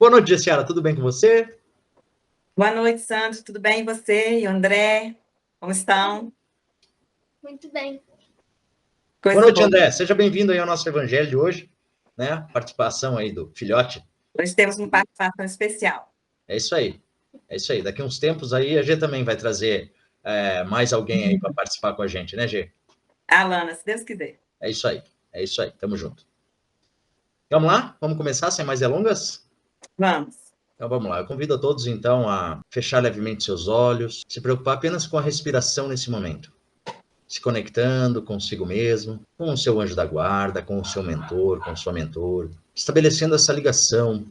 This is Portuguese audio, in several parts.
Boa noite, Jessiara. Tudo bem com você? Boa noite, Sandro. Tudo bem? E você? E o André? Como estão? Muito bem. Boa Coisa noite, boa. André. Seja bem-vindo aí ao nosso evangelho de hoje, né? Participação aí do filhote. Hoje temos uma participação especial. É isso aí. É isso aí. Daqui uns tempos aí a G também vai trazer mais alguém aí para participar com a gente, né, G? A Alana, se Deus quiser. É isso aí. É isso aí. Tamo junto. Vamos lá? Vamos começar sem mais delongas? Vamos. Então vamos lá. Eu convido a todos então a fechar levemente seus olhos, se preocupar apenas com a respiração nesse momento. Se conectando consigo mesmo, com o seu anjo da guarda, com o seu mentor, com sua mentora, estabelecendo essa ligação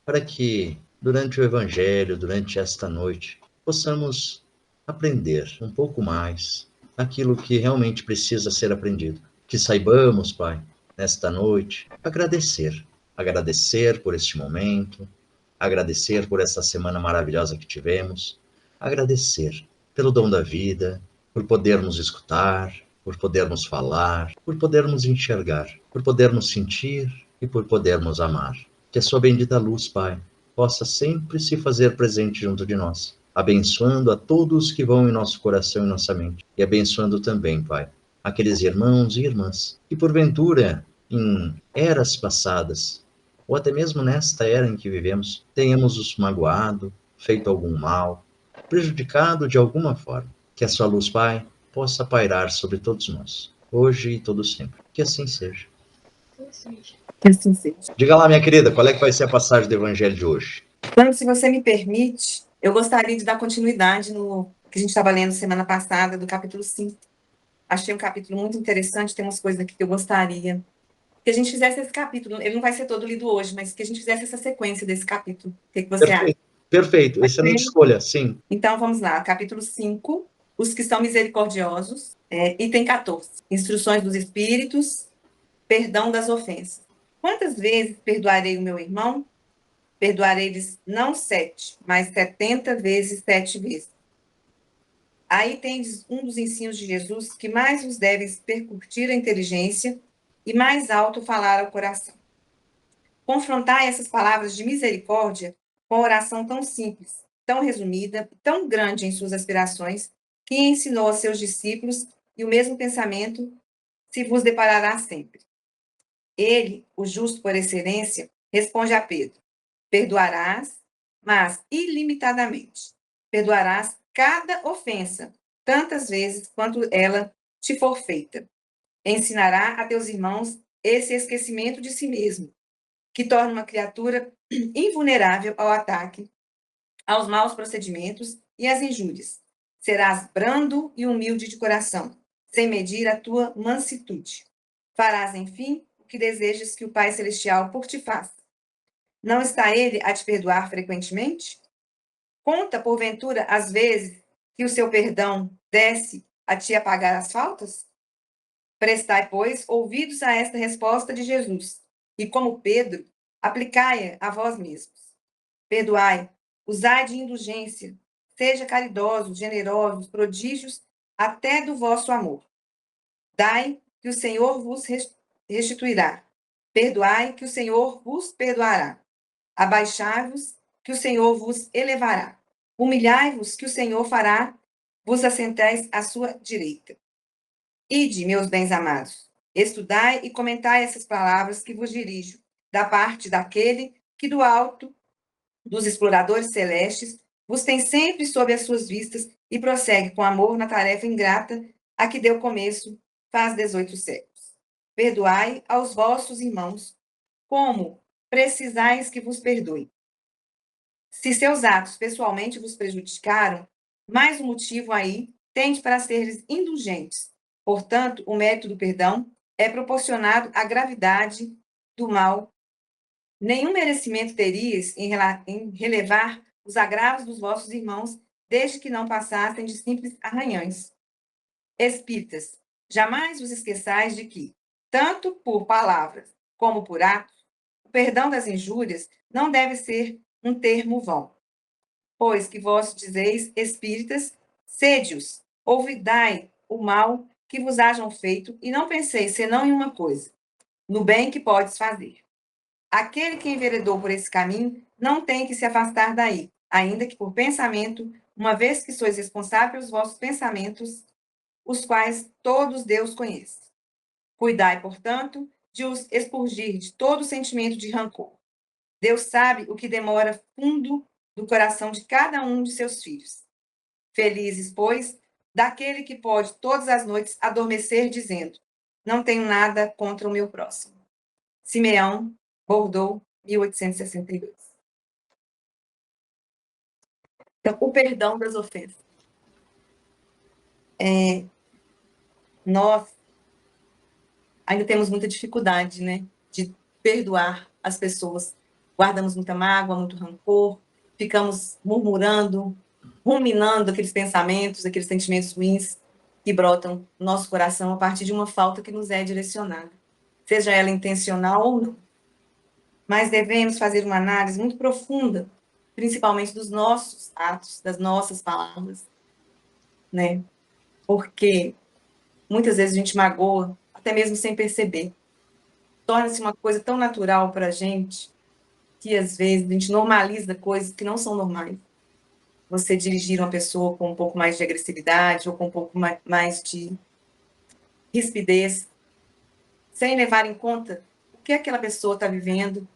para que, durante o Evangelho, durante esta noite, possamos aprender um pouco mais aquilo que realmente precisa ser aprendido. Que saibamos, Pai, nesta noite, agradecer. Agradecer por este momento, agradecer por essa semana maravilhosa que tivemos, agradecer pelo dom da vida, por podermos escutar, por podermos falar, por podermos enxergar, por podermos sentir e por podermos amar. Que a sua bendita luz, Pai, possa sempre se fazer presente junto de nós, abençoando a todos que vão em nosso coração e nossa mente, e abençoando também, Pai, aqueles irmãos e irmãs que, porventura, em eras passadas, ou até mesmo nesta era em que vivemos, tenhamos os magoado, feito algum mal, prejudicado de alguma forma. Que a sua luz, Pai, possa pairar sobre todos nós, hoje e todo sempre. Que assim seja. Que assim seja. Diga lá, minha querida, qual é que vai ser a passagem do Evangelho de hoje? Sandro, se você me permite, eu gostaria de dar continuidade no que a gente estava lendo semana passada, do capítulo 5. Achei um capítulo muito interessante, tem umas coisas aqui que eu gostaria que a gente fizesse esse capítulo. Ele não vai ser todo lido hoje, mas que a gente fizesse essa sequência desse capítulo. O que você acha? Perfeito. Excelente escolha, sim. Então, vamos lá. Capítulo 5, os que são misericordiosos. Item 14, instruções dos espíritos, perdão das ofensas. Quantas vezes perdoarei o meu irmão? Perdoarei-lhes não 7, mas 70 vezes 7 vezes. Aí tendes um dos ensinos de Jesus que mais vos deve percutir a inteligência e mais alto falar ao coração. Confrontar essas palavras de misericórdia com a oração tão simples, tão resumida, tão grande em suas aspirações, que ensinou aos seus discípulos, e o mesmo pensamento se vos deparará sempre. Ele, o justo por excelência, responde a Pedro: perdoarás, mas ilimitadamente. Perdoarás cada ofensa, tantas vezes quanto ela te for feita. Ensinará a teus irmãos esse esquecimento de si mesmo, que torna uma criatura invulnerável ao ataque, aos maus procedimentos e às injúrias. Serás brando e humilde de coração, sem medir a tua mansitude. Farás, enfim, o que desejas que o Pai Celestial por ti faça. Não está ele a te perdoar frequentemente? Conta, porventura, as vezes que o seu perdão desce a te apagar as faltas? Prestai, pois, ouvidos a esta resposta de Jesus, e como Pedro, aplicai-a a vós mesmos. Perdoai, usai de indulgência, seja caridosos, generosos, prodígios, até do vosso amor. Dai, que o Senhor vos restituirá. Perdoai, que o Senhor vos perdoará. Abaixai-vos, que o Senhor vos elevará. Humilhai-vos, que o Senhor fará, vos assentais à sua direita. Ide, meus bens amados, estudai e comentai essas palavras que vos dirijo, da parte daquele que do alto dos exploradores celestes vos tem sempre sob as suas vistas e prossegue com amor na tarefa ingrata a que deu começo faz 18 séculos. Perdoai aos vossos irmãos, como precisais que vos perdoe. Se seus atos pessoalmente vos prejudicaram, mais um motivo aí tende para seres indulgentes. Portanto, o mérito do perdão é proporcionado à gravidade do mal. Nenhum merecimento terias em relevar os agravos dos vossos irmãos, desde que não passassem de simples arranhões. Espíritas, jamais vos esqueçais de que, tanto por palavras como por atos, o perdão das injúrias não deve ser um termo vão. Pois que vós dizeis, espíritas, sede-os, ouvidai o mal que vos hajam feito, e não penseis senão em uma coisa, no bem que podes fazer. Aquele que enveredou por esse caminho não tem que se afastar daí, ainda que por pensamento, uma vez que sois responsáveis pelos vossos pensamentos, os quais todos Deus conhece. Cuidai, portanto, de os expurgir de todo sentimento de rancor. Deus sabe o que demora fundo do coração de cada um de seus filhos. Felizes, pois, daquele que pode todas as noites adormecer dizendo: não tenho nada contra o meu próximo. Simeão, Bordeaux, 1862. Então, o perdão das ofensas. Nós ainda temos muita dificuldade, né, de perdoar as pessoas. Guardamos muita mágoa, muito rancor, ficamos murmurando, ruminando aqueles pensamentos, aqueles sentimentos ruins que brotam no nosso coração a partir de uma falta que nos é direcionada, seja ela intencional ou não. Mas devemos fazer uma análise muito profunda, principalmente dos nossos atos, das nossas palavras, né? Porque muitas vezes a gente magoa, até mesmo sem perceber. Torna-se uma coisa tão natural para a gente, que às vezes a gente normaliza coisas que não são normais. Você dirigir uma pessoa com um pouco mais de agressividade ou com um pouco mais de rispidez, sem levar em conta o que aquela pessoa está vivendo,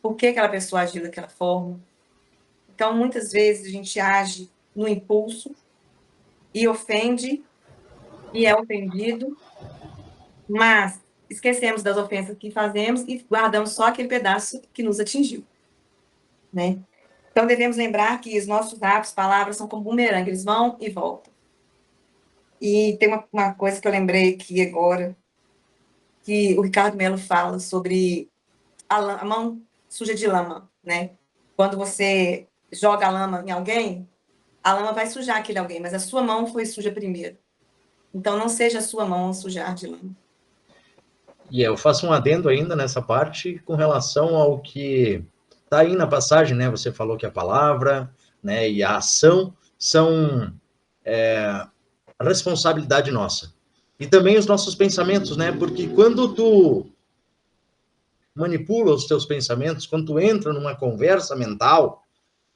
por que aquela pessoa agiu daquela forma. Então, muitas vezes a gente age no impulso e ofende e é ofendido, mas esquecemos das ofensas que fazemos e guardamos só aquele pedaço que nos atingiu, né? Então, devemos lembrar que os nossos atos, palavras, são como bumerangue, eles vão e voltam. E tem uma coisa que eu lembrei aqui agora, que o Ricardo Melo fala sobre a mão suja de lama, né? Quando você joga a lama em alguém, a lama vai sujar aquele alguém, mas a sua mão foi suja primeiro. Então, não seja a sua mão a sujar de lama. E eu faço um adendo ainda nessa parte com relação ao que está aí na passagem, né? Você falou que a palavra, né, e a ação são responsabilidade nossa. E também os nossos pensamentos, né? Porque quando tu manipula os teus pensamentos, quando tu entra numa conversa mental,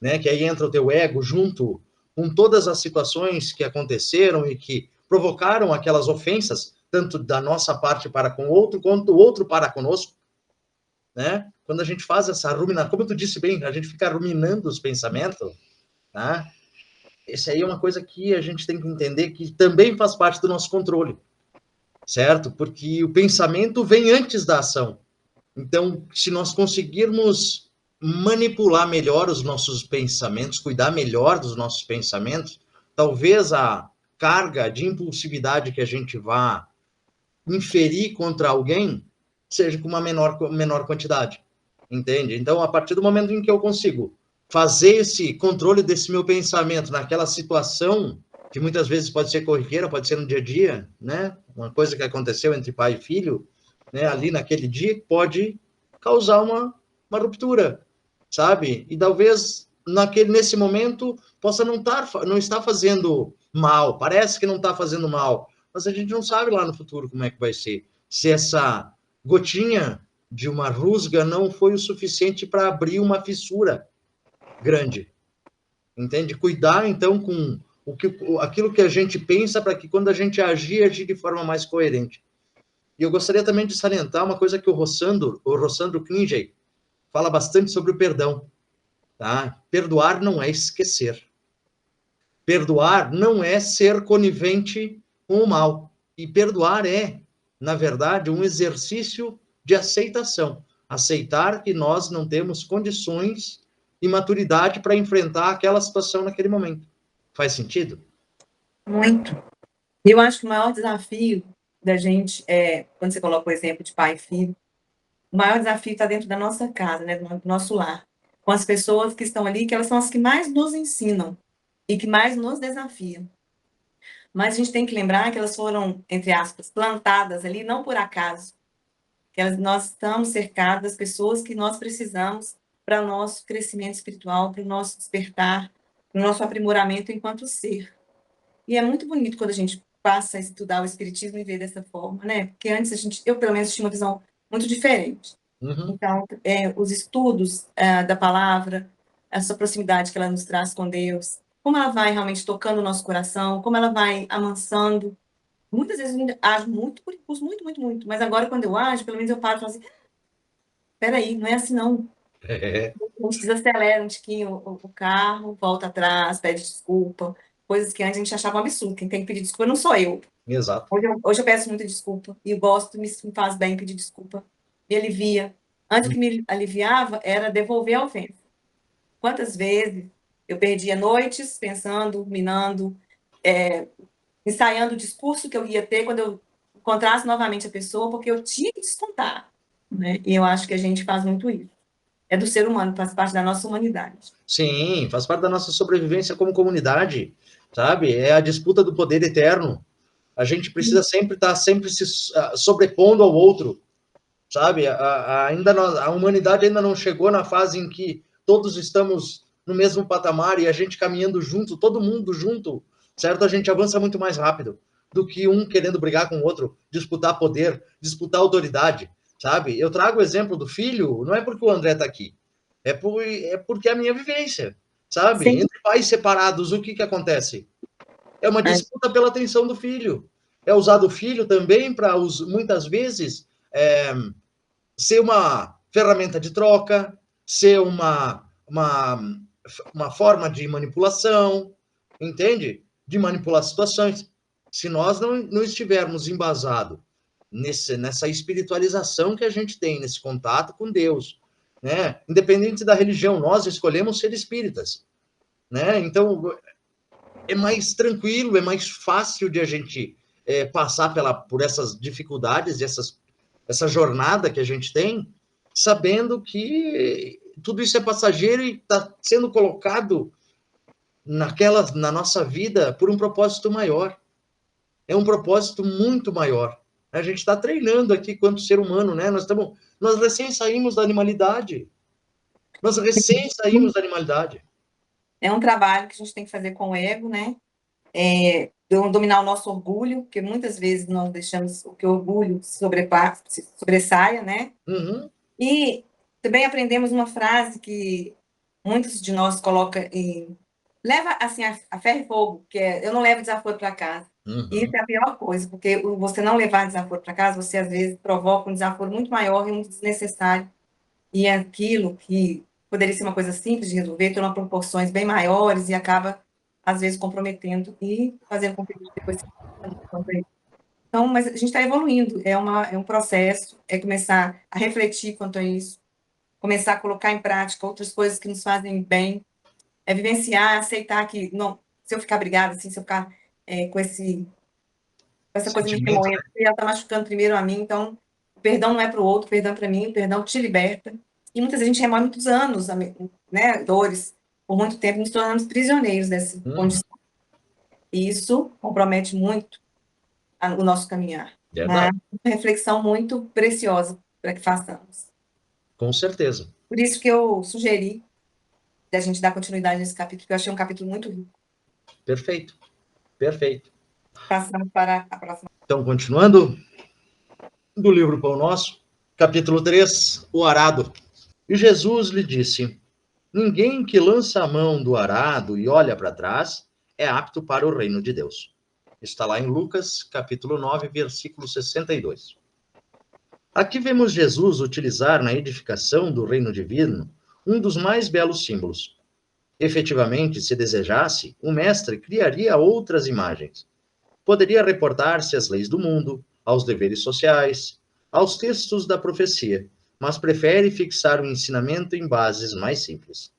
né, que aí entra o teu ego junto com todas as situações que aconteceram e que provocaram aquelas ofensas, tanto da nossa parte para com o outro, quanto o outro para conosco, né? Quando a gente faz essa ruminação, como tu disse bem, a gente fica ruminando os pensamentos, tá? Isso aí é uma coisa que a gente tem que entender que também faz parte do nosso controle, certo? Porque o pensamento vem antes da ação. Então, se nós conseguirmos manipular melhor os nossos pensamentos, cuidar melhor dos nossos pensamentos, talvez a carga de impulsividade que a gente vá inferir contra alguém seja com uma menor quantidade, entende? Então, a partir do momento em que eu consigo fazer esse controle desse meu pensamento naquela situação, que muitas vezes pode ser corriqueira, pode ser no dia a dia, né? Uma coisa que aconteceu entre pai e filho, né? Ali naquele dia, pode causar uma ruptura, sabe? E talvez nesse momento possa não estar fazendo mal, parece que não está fazendo mal, mas a gente não sabe lá no futuro como é que vai ser. Se essa gotinha de uma rusga não foi o suficiente para abrir uma fissura grande, entende? Cuidar, então, com aquilo que a gente pensa para que quando a gente agir de forma mais coerente. E eu gostaria também de salientar uma coisa que o Rossandro Klinge fala bastante sobre o perdão, tá? Perdoar não é esquecer. Perdoar não é ser conivente com o mal. E perdoar é, na verdade, um exercício de aceitação. Aceitar que nós não temos condições e maturidade para enfrentar aquela situação naquele momento. Faz sentido? Muito. Eu acho que o maior desafio da gente quando você coloca o exemplo de pai e filho, o maior desafio está dentro da nossa casa, né, do nosso lar, com as pessoas que estão ali, que elas são as que mais nos ensinam e que mais nos desafiam. Mas a gente tem que lembrar que elas foram, entre aspas, plantadas ali não por acaso, que nós estamos cercados das pessoas que nós precisamos para o nosso crescimento espiritual, para o nosso despertar, para o nosso aprimoramento enquanto ser. E é muito bonito quando a gente passa a estudar o espiritismo e ver dessa forma, né? Porque antes eu pelo menos tinha uma visão muito diferente. Uhum. Então, os estudos da palavra, essa proximidade que ela nos traz com Deus, como ela vai realmente tocando o nosso coração, como ela vai amansando. Muitas vezes eu ajo muito por impulso, muito, mas agora quando eu ajo, pelo menos eu paro e falo assim, peraí, não é assim não. A gente desacelera um tiquinho o carro, volta atrás, pede desculpa, coisas que antes a gente achava um absurdo, quem tem que pedir desculpa não sou eu. Exato. Hoje eu peço muita desculpa, e eu gosto, me faz bem pedir desculpa, me alivia. Antes, o que me aliviava era devolver a ofensa. Quantas vezes eu perdia noites pensando, minando, ensaiando o discurso que eu ia ter quando eu encontrasse novamente a pessoa, porque eu tinha que descontar, né? E eu acho que a gente faz muito isso. É do ser humano, faz parte da nossa humanidade. Sim, faz parte da nossa sobrevivência como comunidade, sabe? É a disputa do poder eterno. A gente precisa sempre estar sempre se sobrepondo ao outro, sabe? A humanidade ainda não chegou na fase em que todos estamos no mesmo patamar e a gente caminhando junto, todo mundo junto, certo? A gente avança muito mais rápido do que um querendo brigar com o outro, disputar poder, disputar autoridade, sabe? Eu trago o exemplo do filho, não é porque o André está aqui, é porque é a minha vivência, sabe? Sim. Entre pais separados, o que acontece? É uma disputa pela atenção do filho. É usado o filho também para, muitas vezes, ser uma ferramenta de troca, ser uma forma de manipulação, entende? De manipular situações. Se nós não estivermos embasados nessa espiritualização que a gente tem, nesse contato com Deus, né? Independente da religião, nós escolhemos ser espíritas, né? Então, é mais tranquilo, é mais fácil de a gente passar por essas dificuldades, essa jornada que a gente tem, sabendo que tudo isso é passageiro e está sendo colocado na nossa vida por um propósito maior. É um propósito muito maior. A gente está treinando aqui quanto ser humano, né? Nós recém saímos da animalidade. É um trabalho que a gente tem que fazer com o ego, né? Dominar o nosso orgulho, porque muitas vezes nós deixamos que o orgulho sobressaia, né? Uhum. E também aprendemos uma frase que muitos de nós colocam leva assim a ferro e fogo, que é eu não levo desaforo para casa. Uhum. E isso é a pior coisa, porque você não levar desaforo para casa, você às vezes provoca um desaforo muito maior e muito desnecessário. E é aquilo que poderia ser uma coisa simples de resolver, toma proporções bem maiores e acaba, às vezes, comprometendo e fazendo com que depois se... Então, mas a gente está evoluindo, é um processo, é começar a refletir quanto a isso, começar a colocar em prática outras coisas que nos fazem bem, é vivenciar, aceitar que, não, se eu ficar brigada, assim, se eu ficar com essa coisa me remoendo, ela está machucando primeiro a mim, então, o perdão não é para o outro, o perdão é para mim, o perdão te liberta. E muitas vezes a gente remói muitos anos, né, dores, por muito tempo, nos tornamos prisioneiros dessa condição. E isso compromete muito o nosso caminhar. Verdade. Uma reflexão muito preciosa para que façamos. Com certeza. Por isso que eu sugeri da gente dar continuidade nesse capítulo, porque eu achei um capítulo muito rico. Perfeito. Perfeito. Passamos para a próxima. Então, continuando do livro Pão Nosso, capítulo 3, o arado. E Jesus lhe disse: ninguém que lança a mão do arado e olha para trás é apto para o reino de Deus. Está lá em Lucas, capítulo 9, versículo 62. Aqui vemos Jesus utilizar na edificação do reino divino um dos mais belos símbolos. Efetivamente, se desejasse, o mestre criaria outras imagens. Poderia reportar-se às leis do mundo, aos deveres sociais, aos textos da profecia, mas prefere fixar o ensinamento em bases mais simples.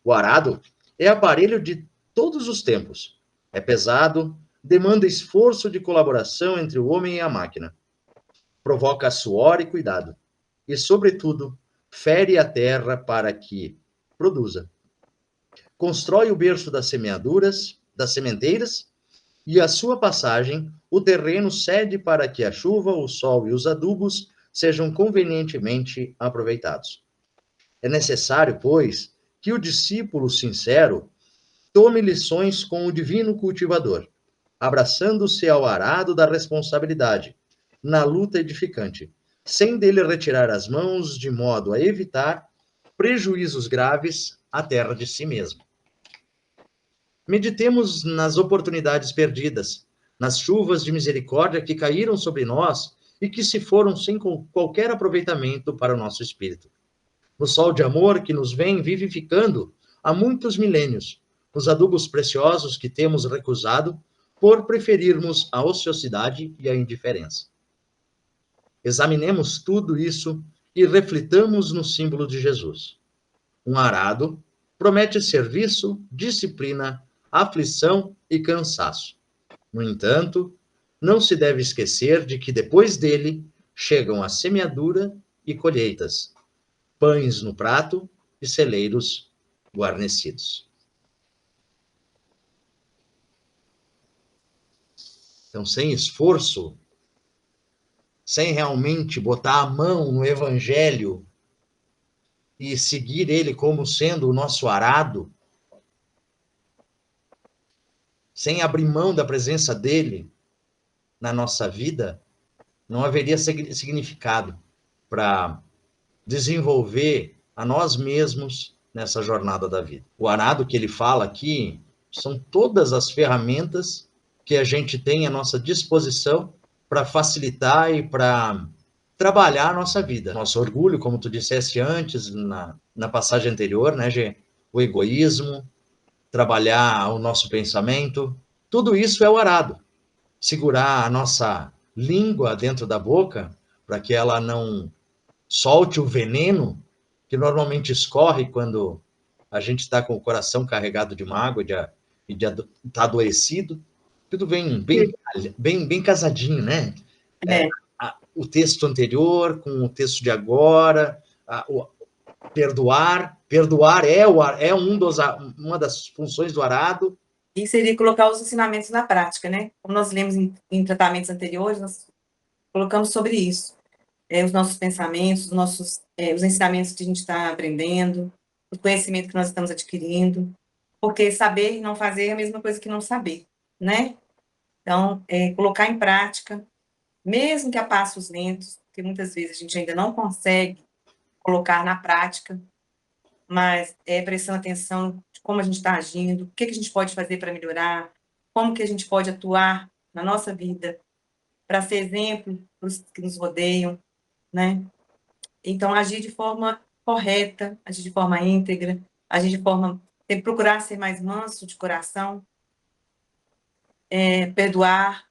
O arado é aparelho de todos os tempos. É pesado, demanda esforço de colaboração entre o homem e a máquina. Provoca suor e cuidado. E, sobretudo, fere a terra para que produza. Constrói o berço das sementeiras, e à sua passagem, o terreno cede para que a chuva, o sol e os adubos sejam convenientemente aproveitados. É necessário, pois, que o discípulo sincero tome lições com o divino cultivador, abraçando-se ao arado da responsabilidade, na luta edificante, sem dele retirar as mãos de modo a evitar prejuízos graves a terra de si mesmo. Meditemos nas oportunidades perdidas, nas chuvas de misericórdia que caíram sobre nós e que se foram sem qualquer aproveitamento para o nosso espírito. No sol de amor que nos vem vivificando há muitos milênios, nos adubos preciosos que temos recusado por preferirmos a ociosidade e a indiferença. Examinemos tudo isso e reflitamos no símbolo de Jesus. Um arado promete serviço, disciplina, aflição e cansaço. No entanto, não se deve esquecer de que depois dele chegam a semeadura e colheitas, pães no prato e celeiros guarnecidos. Então, sem esforço, sem realmente botar a mão no evangelho e seguir ele como sendo o nosso arado, sem abrir mão da presença dele na nossa vida, não haveria significado para desenvolver a nós mesmos nessa jornada da vida. O arado que ele fala aqui são todas as ferramentas que a gente tem à nossa disposição para facilitar e para trabalhar a nossa vida. Nosso orgulho, como tu disseste antes, na passagem anterior, né, Gê? O egoísmo, trabalhar o nosso pensamento, tudo isso é o arado. Segurar a nossa língua dentro da boca, para que ela não solte o veneno que normalmente escorre quando a gente está com o coração carregado de mágoa e de tá adoecido. Tudo bem casadinho, né? O texto anterior com o texto de agora, perdoar uma das funções do arado. E seria colocar os ensinamentos na prática, né? Como nós lemos em tratamentos anteriores, nós colocamos sobre isso. Os nossos pensamentos, os ensinamentos que a gente está aprendendo, o conhecimento que nós estamos adquirindo, porque saber e não fazer é a mesma coisa que não saber, né? Então, colocar em prática, mesmo que a passos lentos, porque muitas vezes a gente ainda não consegue colocar na prática, mas prestando atenção de como a gente está agindo, o que a gente pode fazer para melhorar, como que a gente pode atuar na nossa vida para ser exemplo para os que nos rodeiam, né? Então, agir de forma correta, agir de forma íntegra, agir de forma... procurar ser mais manso de coração, perdoar,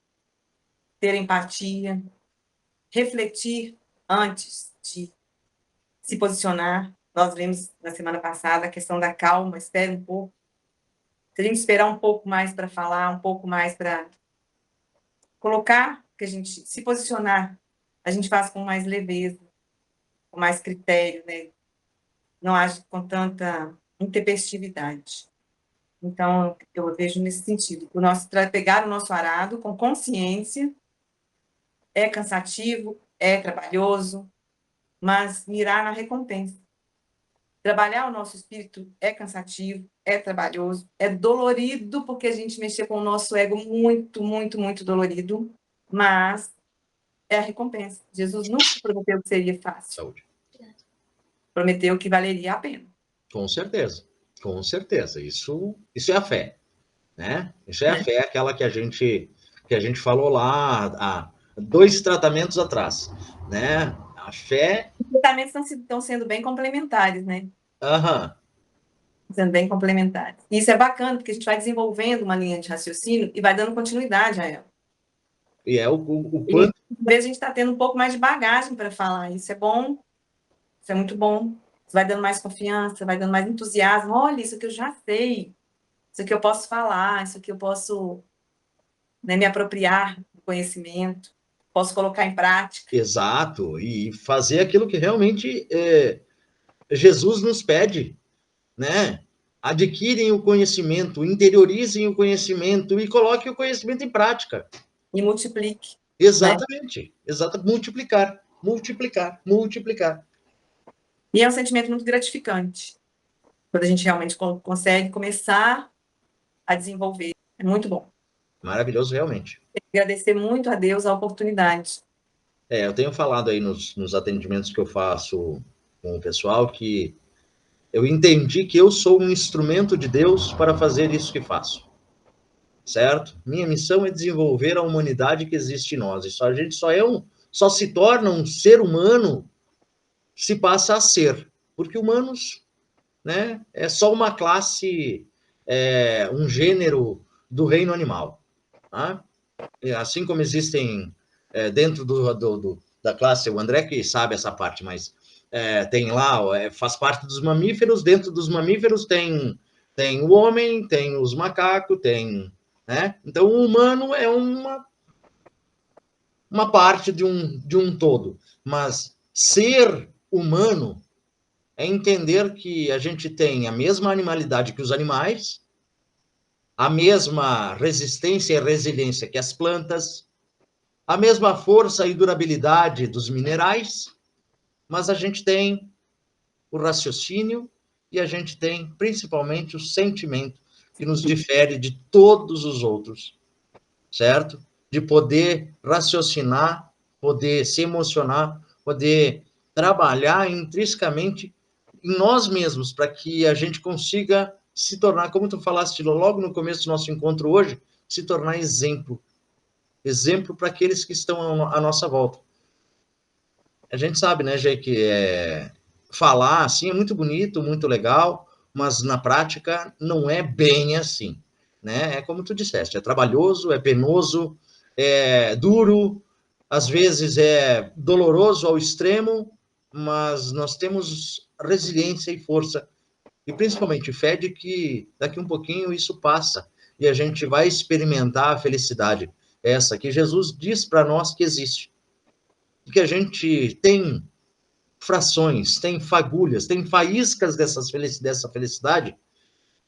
ter empatia, refletir antes de se posicionar. Nós vimos na semana passada a questão da calma, espera um pouco. Teríamos que esperar um pouco mais para falar, um pouco mais para colocar, que a gente se posicionar, a gente faz com mais leveza, com mais critério, né? Não age com tanta intempestividade. Então, eu vejo nesse sentido. Pegar o nosso arado com consciência é cansativo, é trabalhoso, mas mirar na recompensa. Trabalhar o nosso espírito é cansativo, é trabalhoso, é dolorido, porque a gente mexer com o nosso ego muito, muito, muito dolorido, mas é a recompensa. Jesus nunca prometeu que seria fácil. Saúde. Prometeu que valeria a pena. Com certeza, com certeza. Isso é a fé, né? Isso é a fé, aquela que a gente falou lá há 2 tratamentos atrás, né? A fé... Os tratamentos estão sendo bem complementares, né? Aham. Sendo bem complementares. E isso é bacana, porque a gente vai desenvolvendo uma linha de raciocínio e vai dando continuidade a ela. E é o quanto... Às vezes a gente está tendo um pouco mais de bagagem para falar. Isso é bom, isso é muito bom. Você vai dando mais confiança, vai dando mais entusiasmo. Olha, isso aqui eu já sei. Isso aqui eu posso falar, isso aqui eu posso, né, me apropriar do conhecimento, posso colocar em prática. Exato, e fazer aquilo que realmente Jesus nos pede, né? Adquirem o conhecimento, interiorizem o conhecimento e coloquem o conhecimento em prática. E multiplique. Exatamente, multiplicar. E é um sentimento muito gratificante, quando a gente realmente consegue começar a desenvolver. É muito bom. Maravilhoso, realmente. Agradecer muito a Deus a oportunidade. Eu tenho falado aí nos atendimentos que eu faço com o pessoal que Eu entendi que eu sou um instrumento de Deus para fazer isso que faço. Certo? Minha missão é desenvolver a humanidade que existe em nós. A gente só se torna um ser humano se passa a ser. Porque humanos, né, é só uma classe, um gênero do reino animal. Tá? Assim como existem dentro da classe, o André que sabe essa parte, mas tem lá, faz parte dos mamíferos, dentro dos mamíferos tem o homem, tem os macacos, tem... Né? Então, o humano é uma parte de um todo, mas ser humano é entender que a gente tem a mesma animalidade que os animais, a mesma resistência e resiliência que as plantas, a mesma força e durabilidade dos minerais, mas a gente tem o raciocínio e a gente tem, principalmente, o sentimento que nos difere de todos os outros, certo? De poder raciocinar, poder se emocionar, poder trabalhar intrinsecamente em nós mesmos, para que a gente consiga se tornar, como tu falaste logo no começo do nosso encontro hoje, se tornar exemplo para aqueles que estão à nossa volta. A gente sabe, né, Jay, que falar assim é muito bonito, muito legal, mas na prática não é bem assim, né? É como tu disseste, é trabalhoso, é penoso, é duro, às vezes é doloroso ao extremo, mas nós temos resiliência e força, e principalmente fé de que daqui um pouquinho isso passa, e a gente vai experimentar a felicidade, essa que Jesus diz para nós que existe, e que a gente tem frações, tem fagulhas, tem faíscas dessa felicidade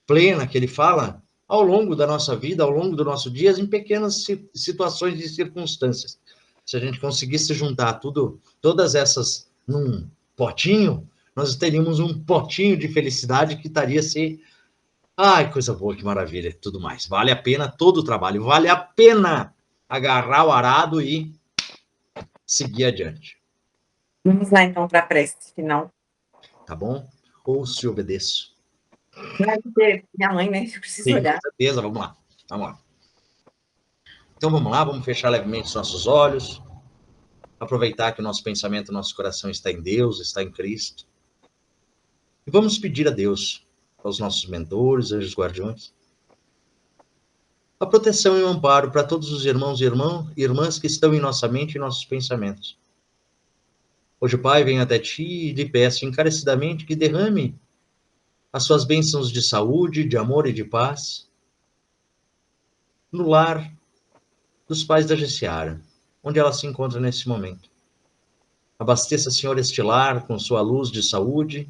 plena que ele fala ao longo da nossa vida, ao longo do nosso dia, em pequenas situações e circunstâncias. Se a gente conseguisse juntar todas essas num potinho, nós teríamos um potinho de felicidade que estaria assim, ai, coisa boa, que maravilha, tudo mais. Vale a pena todo o trabalho, vale a pena agarrar o arado e seguir adiante. Vamos lá, então, para a prece final. Tá bom? Ouço e obedeço. Vai ter minha mãe, né? Eu preciso Sim, olhar. com certeza, vamos lá. Vamos lá. Então vamos lá, vamos fechar levemente os nossos olhos, aproveitar que o nosso pensamento, o nosso coração está em Deus, está em Cristo. E vamos pedir a Deus, aos nossos mentores, anjos guardiões, a proteção e o amparo para todos os irmãos e irmãs que estão em nossa mente e nossos pensamentos. Hoje, Pai, venho até Ti e lhe peço encarecidamente que derrame as suas bênçãos de saúde, de amor e de paz no lar dos pais da Gessiara, onde ela se encontra nesse momento. Abasteça, Senhor, este lar com sua luz de saúde,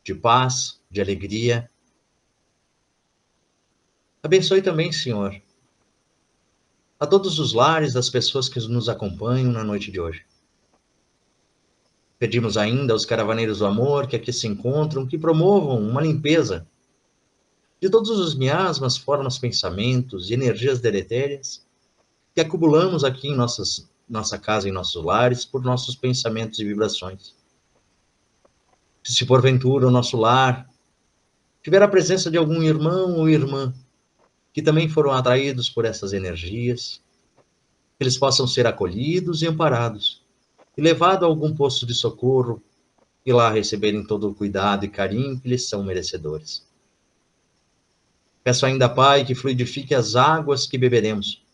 de paz, de alegria. Abençoe também, Senhor, a todos os lares das pessoas que nos acompanham na noite de hoje. Pedimos ainda aos caravaneiros do amor que aqui se encontram, que promovam uma limpeza de todos os miasmas, formas, pensamentos e energias deletérias que acumulamos aqui em nossa casa, em nossos lares, por nossos pensamentos e vibrações. Se porventura o nosso lar tiver a presença de algum irmão ou irmã que também foram atraídos por essas energias, que eles possam ser acolhidos e amparados, e levados a algum posto de socorro, e lá receberem todo o cuidado e carinho que lhes são merecedores. Peço ainda, Pai, que fluidifique as águas que beberemos,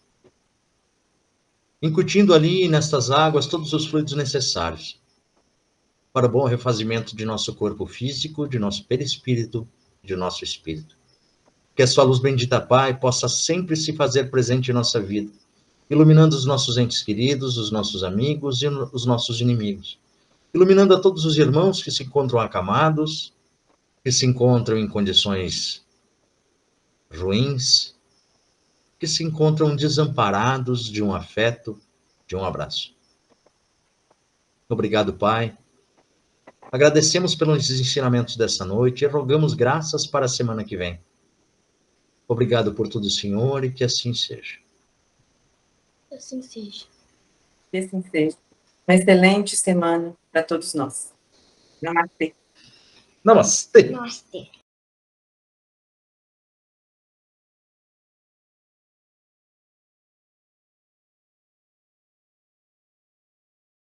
incutindo ali nestas águas todos os fluidos necessários para o bom refazimento de nosso corpo físico, de nosso perispírito, de nosso espírito. Que a sua luz bendita, Pai, possa sempre se fazer presente em nossa vida, iluminando os nossos entes queridos, os nossos amigos e os nossos inimigos, iluminando a todos os irmãos que se encontram acamados, que se encontram em condições ruins, que se encontram desamparados de um afeto, de um abraço. Obrigado, Pai. Agradecemos pelos ensinamentos dessa noite e rogamos graças para a semana que vem. Obrigado por tudo, Senhor, e que assim seja. Assim seja. Que assim seja. Uma excelente semana para todos nós. Namastê. Namastê. Namastê.